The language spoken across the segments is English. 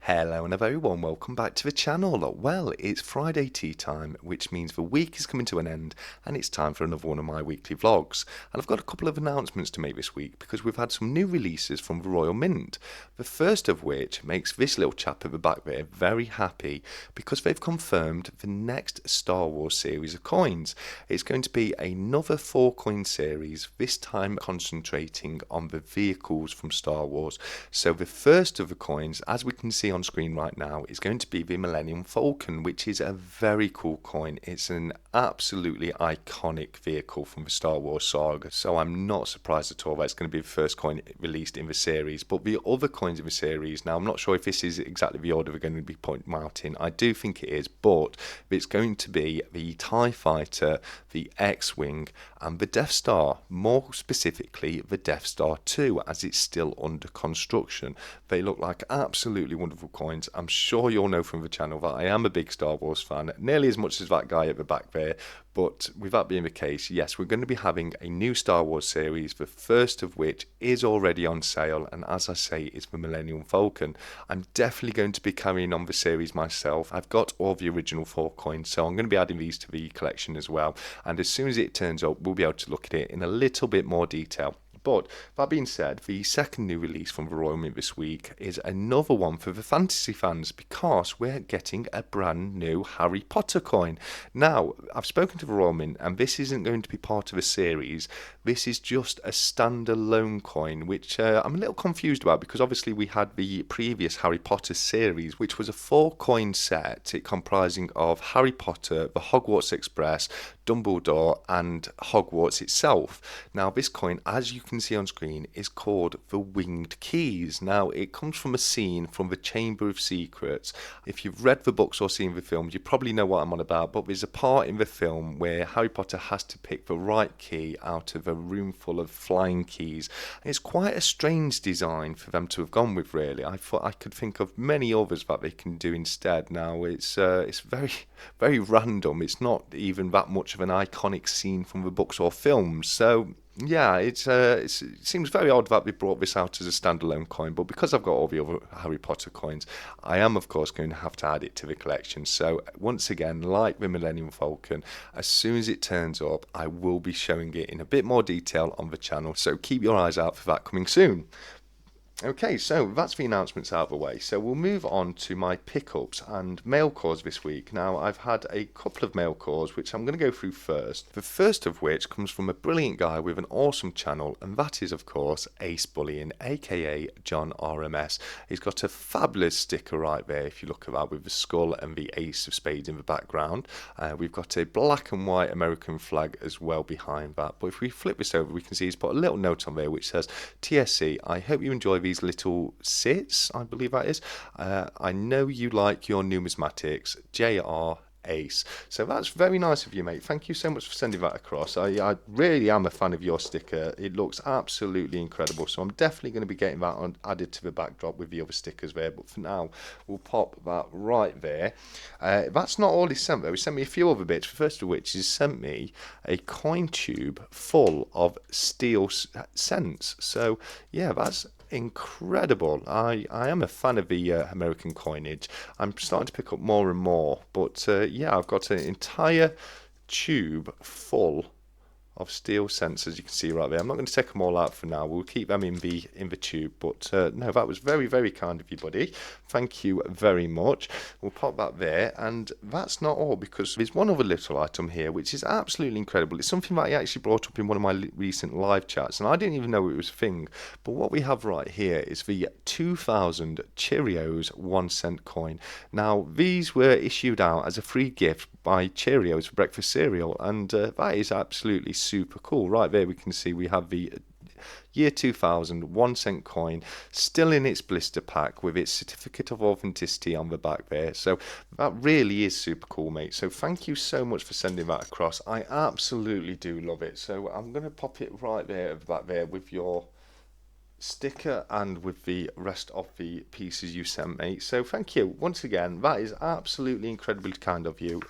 Hello and a very warm welcome back to the channel. Well, it's Friday tea time, which means the week is coming to an end and it's time for another one of my weekly vlogs. And I've got a couple of announcements to make this week because we've had some new releases from the Royal Mint. The first of which makes this little chap at the back there very happy because they've confirmed the next Star Wars series of coins. It's going to be another 4-coin series, this time concentrating on the vehicles from Star Wars. So the first of the coins, as we can see on screen right now, is going to be the Millennium Falcon, which is a very cool coin. It's an absolutely iconic vehicle from the Star Wars saga, so I'm not surprised at all that it's going to be the first coin released in the series. But the other coins in the series, now I'm not sure if this is exactly the order we're going to be pointing out in. I do think it is, but it's going to be the TIE Fighter, the X-Wing and the Death Star, more specifically the Death Star 2, as it's still under construction. They look like absolutely wonderful coins. I'm sure you'll know from the channel that I am a big Star Wars fan, nearly as much as that guy at the back there. But with that being the case, yes, we're going to be having a new Star Wars series, the first of which is already on sale, and as I say, it's the Millennium Falcon. I'm definitely going to be carrying on the series myself. I've got all the original 4 coins, so I'm going to be adding these to the collection as well. And as soon as it turns up, we'll be able to look at it in a little bit more detail. But that being said, the second new release from the Royal Mint this week is another one for the fantasy fans because we're getting a brand new Harry Potter coin. Now, I've spoken to the Royal Mint and this isn't going to be part of a series. This is just a standalone coin, which I'm a little confused about because obviously we had the previous Harry Potter series, which was a 4-coin set, it comprising of Harry Potter, the Hogwarts Express, Dumbledore and Hogwarts itself. Now this coin, as you can see on screen, is called the Winged Keys. Now it comes from a scene from the Chamber of Secrets. If you've read the books or seen the films, you probably know what I'm on about, but there's a part in the film where Harry Potter has to pick the right key out of a room full of flying keys. It's quite a strange design for them to have gone with, really. I thought I could think of many others that they can do instead. Now it's very, very random. It's not even that much of an iconic scene from the books or films. So yeah, it seems very odd that they brought this out as a standalone coin, but because I've got all the other Harry Potter coins, I am of course going to have to add it to the collection. So once again, like the Millennium Falcon, as soon as it turns up, I will be showing it in a bit more detail on the channel, so keep your eyes out for that coming soon. Okay, so that's the announcements out of the way. So we'll move on to my pickups and mail calls this week. Now, I've had a couple of mail calls, which I'm going to go through first. The first of which comes from a brilliant guy with an awesome channel, and that is, of course, Ace Bullion, aka John RMS. He's got a fabulous sticker right there, if you look at that, with the skull and the ace of spades in the background. We've got a black and white American flag as well behind that. But if we flip this over, we can see he's put a little note on there which says, TSC, I hope you enjoy these little sits, I believe that is. I know you like your numismatics. JR Ace. So that's very nice of you, mate. Thank you so much for sending that across. I really am a fan of your sticker. It looks absolutely incredible. So I'm definitely going to be getting that added to the backdrop with the other stickers there. But for now, we'll pop that right there. That's not all he sent though. He sent me a few other bits. The first of which is sent me a coin tube full of steel cents. So yeah, that's incredible. I am a fan of the American coinage. I'm starting to pick up more and more, but yeah, I've got an entire tube full of steel cents, as you can see right there. I'm not going to take them all out for now. We'll keep them in the tube. But no, that was very, very kind of you, buddy. Thank you very much. We'll pop that there. And that's not all, because there's one other little item here which is absolutely incredible. It's something that I actually brought up in one of my recent live chats, and I didn't even know it was a thing. But what we have right here is the 2000 Cheerios 1-cent coin. Now, these were issued out as a free gift by Cheerios for breakfast cereal, and that is absolutely super cool. Right there we can see we have the year 2000 1-cent coin still in its blister pack with its certificate of authenticity on the back there. So that really is super cool, mate. So thank you so much for sending that across. I absolutely do love it. So I'm going to pop it right there back there with your sticker and with the rest of the pieces you sent me. So thank you once again. That is absolutely incredibly kind of you.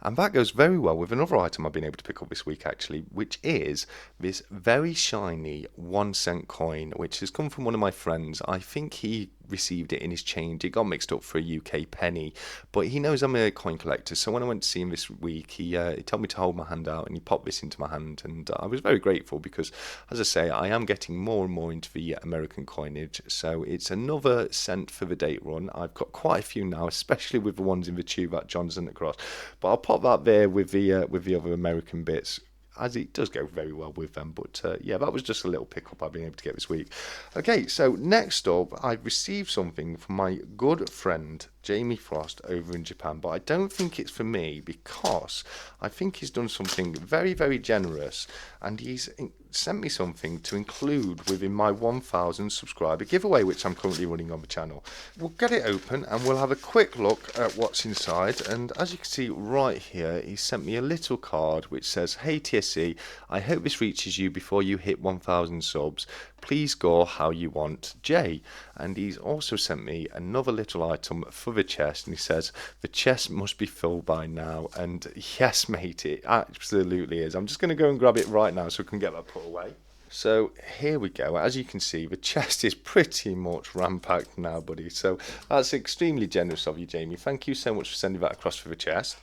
And that goes very well with another item I've been able to pick up this week, actually, which is this very shiny 1-cent coin, which has come from one of my friends. I think he received it in his change. It got mixed up for a UK penny, but he knows I'm a coin collector. So when I went to see him this week, he told me to hold my hand out, and he popped this into my hand, and I was very grateful because, as I say, I am getting more and more into the American coinage. So it's another cent for the date run. I've got quite a few now, especially with the ones in the tube that John sent across. But I'll pop that there with the other American bits, as it does go very well with them. But yeah, that was just a little pick-up I've been able to get this week. Okay, so next up, I received something from my good friend Jamie Frost over in Japan, but I don't think it's for me because I think he's done something very, very generous, and he's sent me something to include within my 1,000 subscriber giveaway, which I'm currently running on the channel. We'll get it open and we'll have a quick look at what's inside, and as you can see right here, he sent me a little card which says, "Hey TSC, I hope this reaches you before you hit 1,000 subs. Please score how you want, Jay." And he's also sent me another little item for the chest, and he says, "The chest must be filled by now." And yes, mate, it absolutely is. I'm just going to go and grab it right now so we can get that put away. So here we go. As you can see, the chest is pretty much ram-packed now, buddy. So that's extremely generous of you, Jamie. Thank you so much for sending that across for the chest.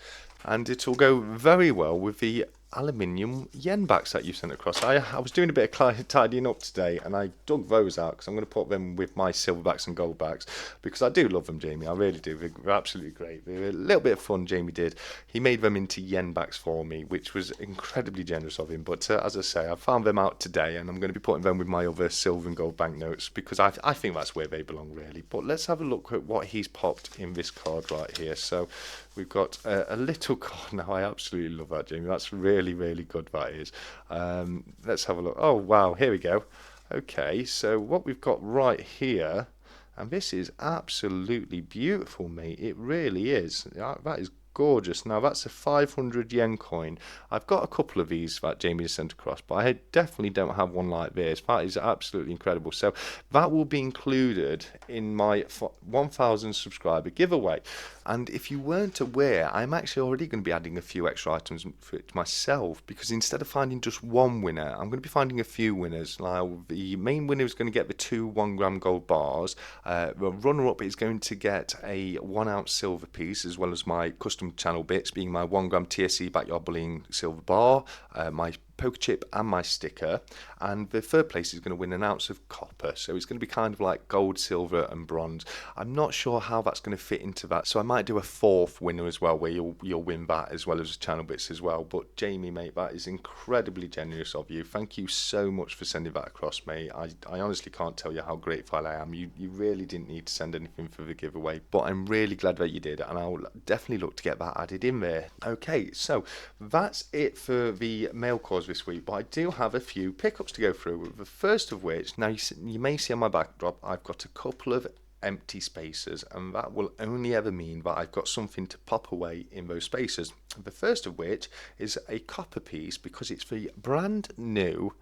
And it will go very well with the aluminium yen backs that you sent across. I was doing a bit of tidying up today, and I dug those out because I'm going to put them with my silver backs and gold backs because I do love them, Jamie. I really do. They're absolutely great. They're a little bit of fun Jamie did. He made them into yen backs for me, which was incredibly generous of him. But as I say, I found them out today, and I'm going to be putting them with my other silver and gold banknotes because I think that's where they belong, really. But let's have a look at what he's popped in this card right here. So we've got a little card now. I absolutely love that, Jamie. That's really, really good, that is. Let's have a look. Oh, wow. Here we go. Okay, so what we've got right here, and this is absolutely beautiful, mate. It really is. That is gorgeous. Now, that's a 500 yen coin. I've got a couple of these that Jamie has sent across, but I definitely don't have one like this. That is absolutely incredible. So that will be included in my 1,000 subscriber giveaway. And if you weren't aware, I'm actually already going to be adding a few extra items for it myself, because instead of finding just one winner, I'm going to be finding a few winners. Now, the main winner is going to get the 2 1-gram gold bars. The runner-up is going to get a 1-ounce silver piece, as well as my custom channel bits, being my 1-gram TSC Backyard Bullying silver bar, my poker chip and my sticker, and the third place is going to win an ounce of copper. So it's going to be kind of like gold, silver and bronze. I'm not sure how that's going to fit into that, so I might do a fourth winner as well, where you'll win that as well as channel bits as well. But Jamie, mate, that is incredibly generous of you. Thank you so much for sending that across, mate. I honestly can't tell you how grateful I am. You really didn't need to send anything for the giveaway, but I'm really glad that you did, and I'll definitely look to get that added in there. Okay, so that's it for the mail calls this week, but I do have a few pickups to go through. The first of which, now you may see on my backdrop, I've got a couple of empty spaces, and that will only ever mean that I've got something to pop away in those spaces. The first of which is a copper piece, because it's the brand new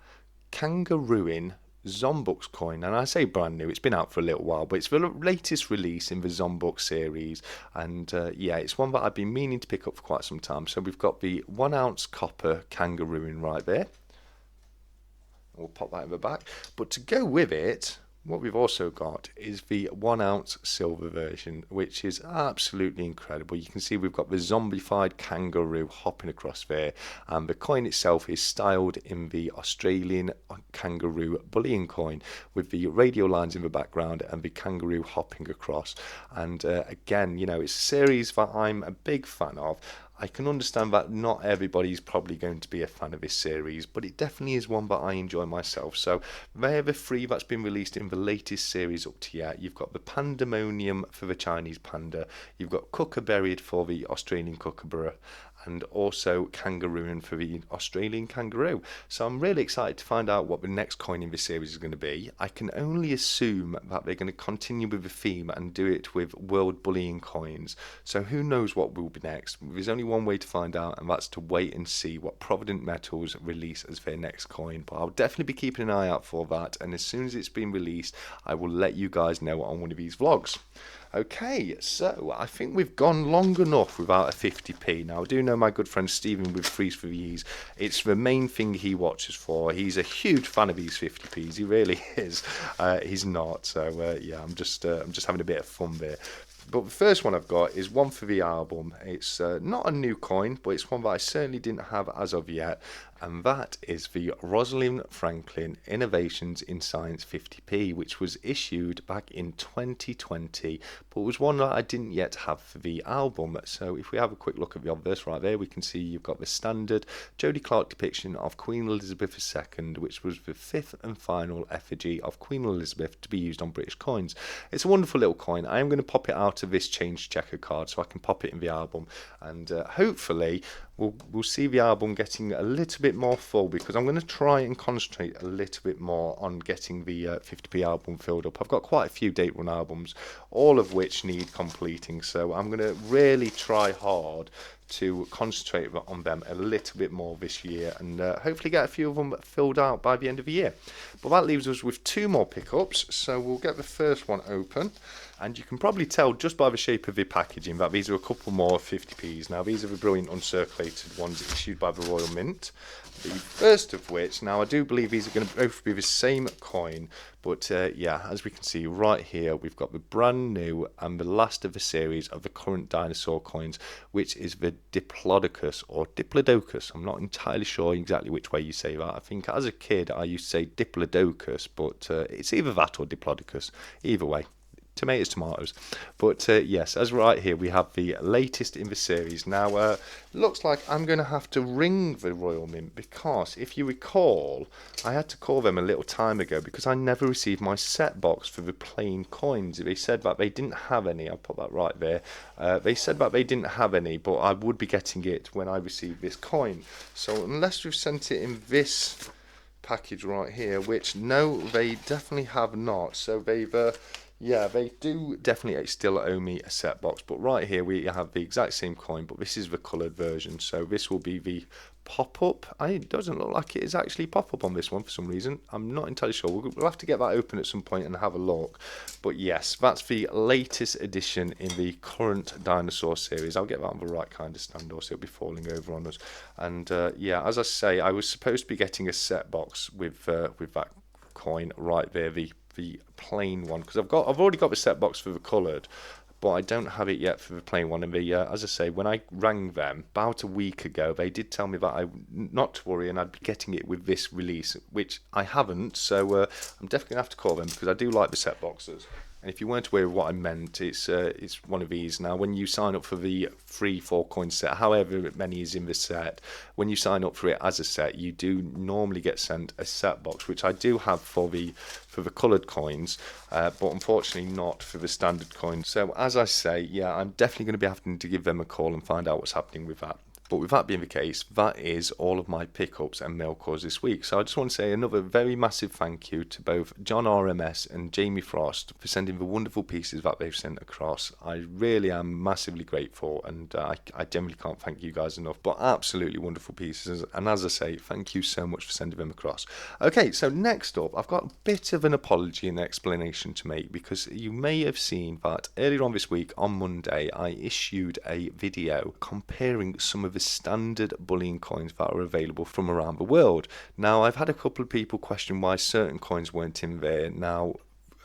Kangaroo Zombooks coin, and I say brand new, it's been out for a little while, but it's the latest release in the Zombooks series, and yeah, it's one that I've been meaning to pick up for quite some time. So we've got the 1-ounce copper Kangaroo right there. We'll pop that in the back, but to go with it, what we've also got is the 1-ounce silver version, which is absolutely incredible. You can see we've got the zombified kangaroo hopping across there, and the coin itself is styled in the Australian kangaroo bullion coin, with the radial lines in the background and the kangaroo hopping across. And again, you know, it's a series that I'm a big fan of. I can understand that not everybody's probably going to be a fan of this series, but it definitely is one that I enjoy myself. So they're the 3 that's been released in the latest series up to yet. You've got the Pandemonium for the Chinese panda, you've got Kookaburra for the Australian kookaburra, and also Kangaroo for the Australian kangaroo. So I'm really excited to find out what the next coin in this series is going to be. I can only assume that they're going to continue with the theme and do it with world bullying coins. So who knows what will be next? There's only one way to find out, and that's to wait and see what Provident Metals release as their next coin. But I'll definitely be keeping an eye out for that, and as soon as it's been released, I will let you guys know on one of these vlogs. Okay, so I think we've gone long enough without a 50p. Now, I do know my good friend Stephen with Freeze for V's. It's the main thing he watches for. He's a huge fan of these 50p's. He really is. He's not. So yeah, I'm just having a bit of fun there. But the first one I've got is one for the album. It's not a new coin, but it's one that I certainly didn't have as of yet. And that is the Rosalind Franklin Innovations in Science 50p, which was issued back in 2020, but was one that I didn't yet have for the album. So if we have a quick look at the obverse right there, we can see you've got the standard Jodie Clark depiction of Queen Elizabeth II, which was the fifth and final effigy of Queen Elizabeth to be used on British coins. It's a wonderful little coin. I am going to pop it out of this change checker card so I can pop it in the album, and hopefully we'll see the album getting a little bit more full, because I'm going to try and concentrate a little bit more on getting the 50p album filled up. I've got quite a few date run albums, all of which need completing, so I'm going to really try hard to concentrate on them a little bit more this year, and hopefully get a few of them filled out by the end of the year. But that leaves us with two more pickups, so we'll get the first one open. And you can probably tell just by the shape of the packaging that these are a couple more 50p's. Now, these are the brilliant uncirculated ones issued by the Royal Mint. The first of which, now I do believe these are going to both be the same coin, but yeah, as we can see right here, we've got the brand new and the last of the series of the current dinosaur coins, which is the Diplodocus or Diplodocus. I'm not entirely sure exactly which way you say that. I think as a kid I used to say Diplodocus, but it's either that or Diplodocus. Either way. Tomatoes. But yes, as right here we have the latest in the series. Now looks like I'm going to have to ring the Royal Mint, because if you recall, I had to call them a little time ago because I never received my set box for the plain coins. They said that they didn't have any. I'll put that right there. They said that they didn't have any, but I would be getting it when I receive this coin. So unless we've sent it in this package right here, which no, they definitely have not. So they've yeah, they do definitely still owe me a set box, but right here we have the exact same coin, but this is the coloured version, so this will be the pop-up. It doesn't look like it is actually pop-up on this one for some reason. I'm not entirely sure. We'll have to get that open at some point and have a look. But yes, that's the latest edition in the current dinosaur series. I'll get that on the right kind of stand, or so it'll be falling over on us. And yeah, as I say, I was supposed to be getting a set box with that coin right there, the plain one, because I've already got the set box for the coloured, but I don't have it yet for the plain one. And as I say, when I rang them about a week ago, they did tell me that not to worry and I'd be getting it with this release, which I haven't. So I'm definitely gonna have to call them, because I do like the set boxes. And if you weren't aware of what I meant, it's one of these. Now, when you sign up for the free 4-coin set, however many is in the set, when you sign up for it as a set, you do normally get sent a set box, which I do have for the coloured coins, but unfortunately not for the standard coins. So as I say, yeah, I'm definitely going to be having to give them a call and find out what's happening with that. But with that being the case, that is all of my pickups and mail calls this week. So I just want to say another very massive thank you to both John RMS and Jamie Frost for sending the wonderful pieces that they've sent across. I really am massively grateful, and I generally can't thank you guys enough. But absolutely wonderful pieces, and as I say, thank you so much for sending them across. Okay, so next up, I've got a bit of an apology and explanation to make, because you may have seen that earlier on this week, on Monday, I issued a video comparing some of the standard bullion coins that are available from around the world. Now, I've had a couple of people question why certain coins weren't in there. Now,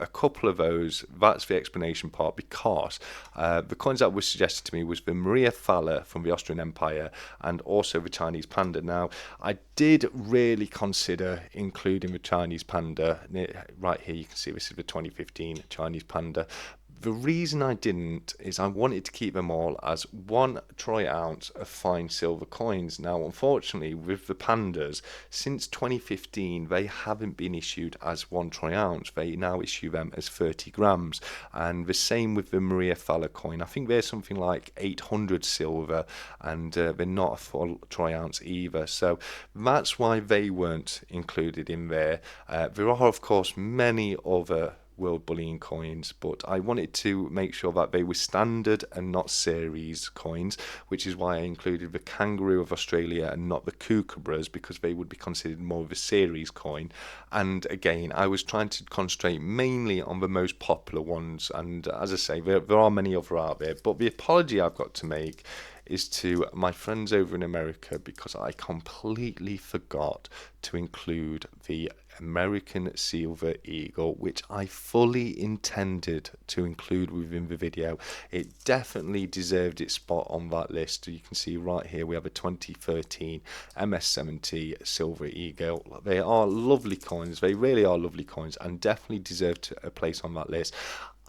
a couple of those, that's the explanation part, because the coins that were suggested to me was the Maria Thaler from the Austrian Empire and also the Chinese panda. Now, I did really consider including the Chinese panda. Right here you can see this is the 2015 Chinese panda. The reason I didn't is I wanted to keep them all as 1 troy ounce of fine silver coins. Now, unfortunately, with the pandas, since 2015, they haven't been issued as 1 troy ounce. They now issue them as 30 grams. And the same with the Maria Thaler coin. I think they're something like 800 silver, and they're not a full troy ounce either. So that's why they weren't included in there. There are, of course, many other World Bullion coins, but I wanted to make sure that they were standard and not series coins, which is why I included the Kangaroo of Australia and not the Kookaburras, because they would be considered more of a series coin. And again, I was trying to concentrate mainly on the most popular ones, and as I say, there are many other out there, but the apology I've got to make is to my friends over in America, because I completely forgot to include the American Silver Eagle, which I fully intended to include within the video. It definitely deserved its spot on that list. You can see right here we have a 2013 MS70 Silver Eagle. They are lovely coins, they really are lovely coins, and definitely deserve a place on that list.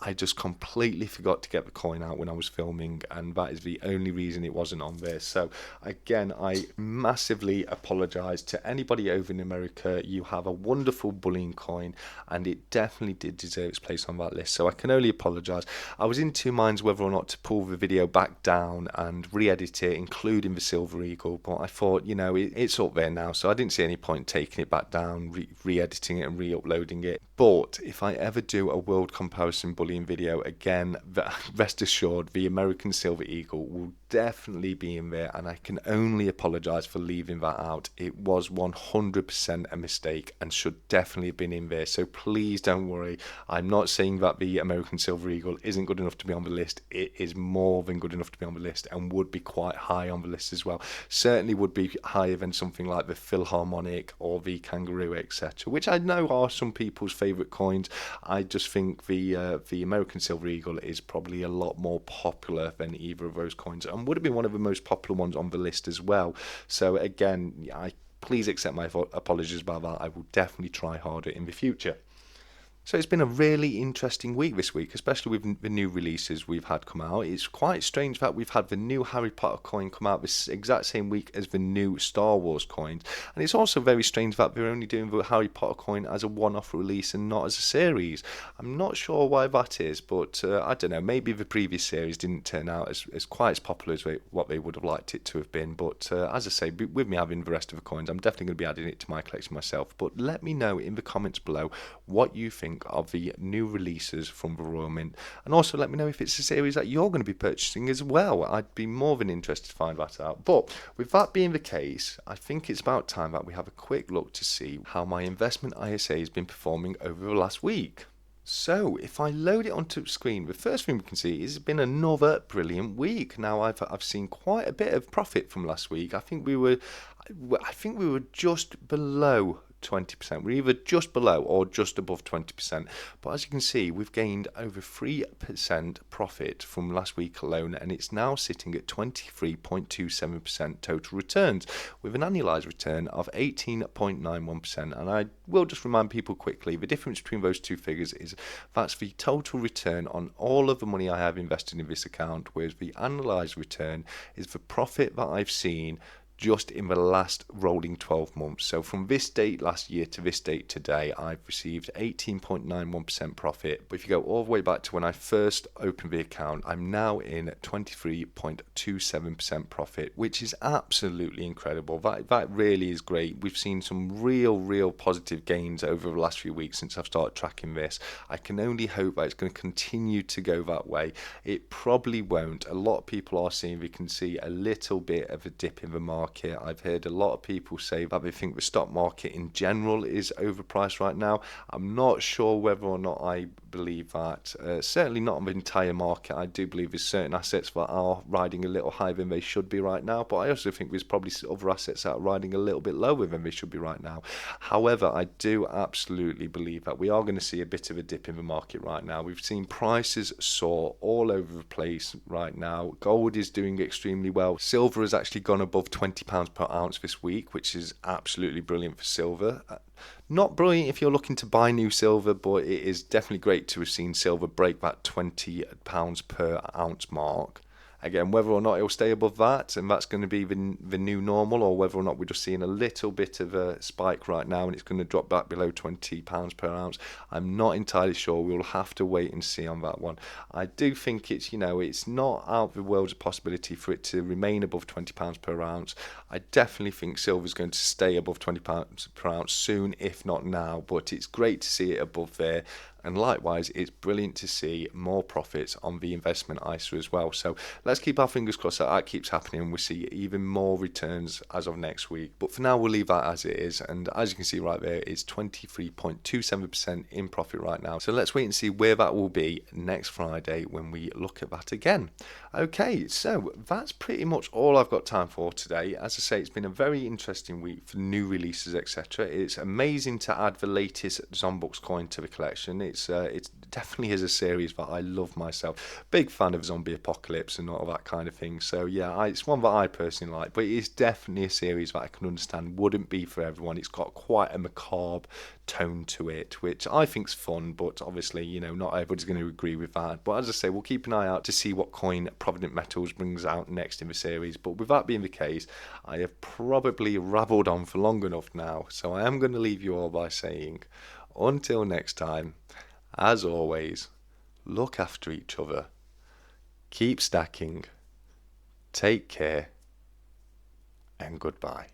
I just completely forgot to get the coin out when I was filming, and that is the only reason it wasn't on there. So again, I massively apologise to anybody over in America. You have a wonderful bullion coin, and it definitely did deserve its place on that list. So I can only apologise. I was in two minds whether or not to pull the video back down and re-edit it, including the Silver Eagle, but I thought, you know, it's up there now, so I didn't see any point taking it back down, re-editing it and re-uploading it. But if I ever do a world comparison bullion video again, rest assured the American Silver Eagle will definitely be in there, and I can only apologise for leaving that out. It was 100% a mistake and should definitely have been in there, so please don't worry. I'm not saying that the American Silver Eagle isn't good enough to be on the list. It is more than good enough to be on the list, and would be quite high on the list as well. Certainly would be higher than something like the Philharmonic or the Kangaroo, etc., which I know are some people's favourite coins. I just think the American Silver Eagle is probably a lot more popular than either of those coins, and would have been one of the most popular ones on the list as well. So again, please accept my apologies about that. I will definitely try harder in the future. So it's been a really interesting week this week, especially with the new releases we've had come out. It's quite strange that we've had the new Harry Potter coin come out this exact same week as the new Star Wars coins. And it's also very strange that they're only doing the Harry Potter coin as a one-off release and not as a series. I'm not sure why that is, but I don't know. Maybe the previous series didn't turn out as quite as popular as what they would have liked it to have been. But as I say, with me having the rest of the coins, I'm definitely going to be adding it to my collection myself. But let me know in the comments below what you think of the new releases from the Royal Mint, and also let me know if it's a series that you're going to be purchasing as well. I'd be more than interested to find that out. But with that being the case, I think it's about time that we have a quick look to see how my investment ISA has been performing over the last week. So if I load it onto the screen, the first thing we can see is it's been another brilliant week. Now I've seen quite a bit of profit from last week. I think we were just below 20%. We're either just below or just above 20%. But as you can see, we've gained over 3% profit from last week alone, and it's now sitting at 23.27% total returns, with an annualized return of 18.91%. And I will just remind people quickly, the difference between those two figures is that's the total return on all of the money I have invested in this account, whereas the annualized return is the profit that I've seen just in the last rolling 12 months. So from this date last year to this date today, I've received 18.91% profit. But if you go all the way back to when I first opened the account, I'm now in 23.27% profit, which is absolutely incredible. That really is great. We've seen some real positive gains over the last few weeks since I've started tracking this. I can only hope that it's going to continue to go that way. It probably won't. A lot of people are seeing, we can see a little bit of a dip in the market. I've heard a lot of people say that they think the stock market in general is overpriced right now. I'm not sure whether or not I believe that. Certainly not on the entire market. I do believe there's certain assets that are riding a little higher than they should be right now, but I also think there's probably other assets that are riding a little bit lower than they should be right now. However, I do absolutely believe that we are going to see a bit of a dip in the market right now. We've seen prices soar all over the place right now. Gold is doing extremely well. Silver has actually gone above £20 per ounce this week, which is absolutely brilliant for silver. Not brilliant if you're looking to buy new silver, but it is definitely great to have seen silver break that £20 per ounce mark. Again, whether or not it'll stay above that, and that's going to be the new normal, or whether or not we're just seeing a little bit of a spike right now and it's going to drop back below £20 per ounce, I'm not entirely sure. We'll have to wait and see on that one. I do think it's not out of the world's possibility for it to remain above £20 per ounce. I definitely think silver's going to stay above £20 per ounce soon, if not now, but it's great to see it above there. And likewise, it's brilliant to see more profits on the investment ISA as well. So let's keep our fingers crossed that keeps happening and we see even more returns as of next week. But for now, we'll leave that as it is. And as you can see right there, it's 23.27% in profit right now. So let's wait and see where that will be next Friday when we look at that again. Okay, so that's pretty much all I've got time for today. As I say, it's been a very interesting week for new releases, etc. It's amazing to add the latest Zombox coin to the collection. It definitely is a series that I love myself. Big fan of Zombie Apocalypse and all that kind of thing. So yeah, it's one that I personally like, but it is definitely a series that I can understand wouldn't be for everyone. It's got quite a macabre tone to it, which I think's fun, but obviously, not everybody's going to agree with that. But as I say, we'll keep an eye out to see what coin Provident Metals brings out next in the series. But with that being the case, I have probably rabbled on for long enough now, so I am going to leave you all by saying, until next time, as always, look after each other, keep stacking, take care, and goodbye.